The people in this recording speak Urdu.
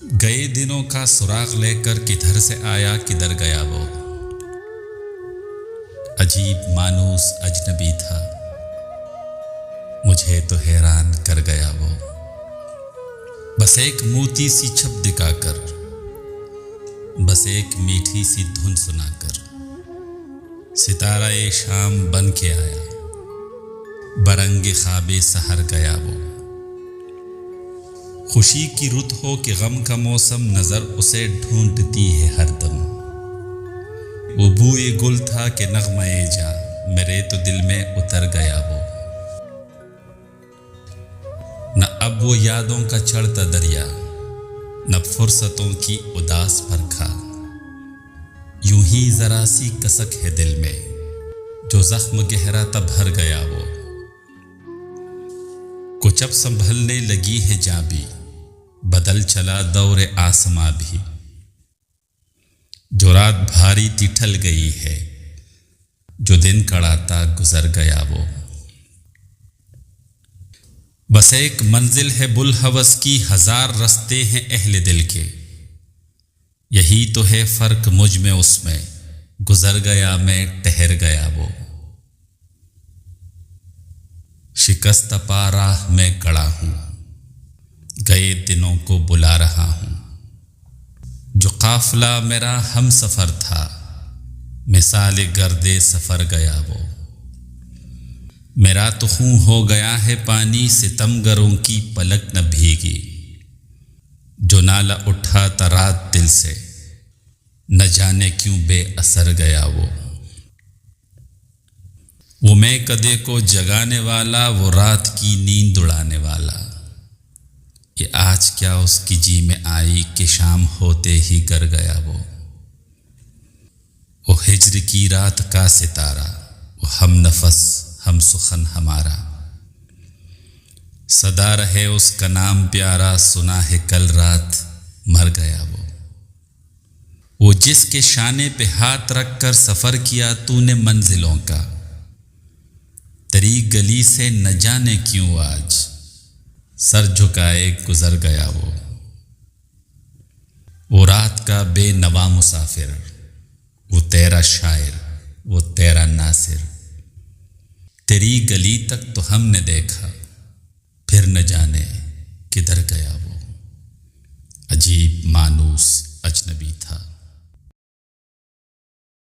گئے دنوں کا سراغ لے کر کدھر سے آیا کدھر گیا وہ، عجیب مانوس اجنبی تھا، مجھے تو حیران کر گیا وہ۔ بس ایک موتی سی چھپ دکھا کر، بس ایک میٹھی سی دھن سنا کر، ستارہ شام بن کے آیا، برنگ خواب سحر گیا وہ۔ خوشی کی رت ہو کہ غم کا موسم، نظر اسے ڈھونڈتی ہے ہر دم۔ وہ بوئے گل تھا کہ نغمہ جاں، میرے تو دل میں اتر گیا وہ۔ نہ اب وہ یادوں کا چڑھتا دریا، نہ فرصتوں کی اداس پرکھا، یوں ہی ذرا سی کسک ہے دل میں، جو زخم گہرا تب بھر گیا وہ۔ کچھ اب سنبھلنے لگی ہے جاں بھی، بدل چلا دور آسماں بھی، جو رات بھاری تھی ٹھل گئی ہے، جو دن کڑاتا گزر گیا وہ۔ بس ایک منزل ہے بوالہوس کی، ہزار رستے ہیں اہل دل کے، یہی تو ہے فرق مجھ میں اس میں، گزر گیا میں ٹھہر گیا وہ۔ شکست پا راہ میں کڑا ہوں، گئے دنوں کو بلا رہا ہوں، جو قافلہ میرا ہم سفر تھا، مثال گرد سفر گیا وہ۔ میرا تو خون ہو گیا ہے پانی، ستمگروں کی پلک نہ بھیگی، جو نالا اٹھا تا رات دل سے، نہ جانے کیوں بے اثر گیا وہ میں کدے کو جگانے والا، وہ رات کی نیند اڑانے والا، یہ آج کیا اس کی جی میں آئی کہ شام ہوتے ہی گر گیا وہ ہجر کی رات کا ستارہ، وہ ہم نفس ہم سخن ہمارا، صدا رہے اس کا نام پیارا، سنا ہے کل رات مر گیا وہ جس کے شانے پہ ہاتھ رکھ کر سفر کیا تو نے منزلوں کا، تری گلی سے نہ جانے کیوں آج سر جھکائے گزر گیا وہ رات کا بے نوا مسافر، وہ تیرا شاعر وہ تیرا ناصر، تیری گلی تک تو ہم نے دیکھا، پھر نہ جانے کدھر گیا وہ۔ عجیب مانوس اجنبی تھا۔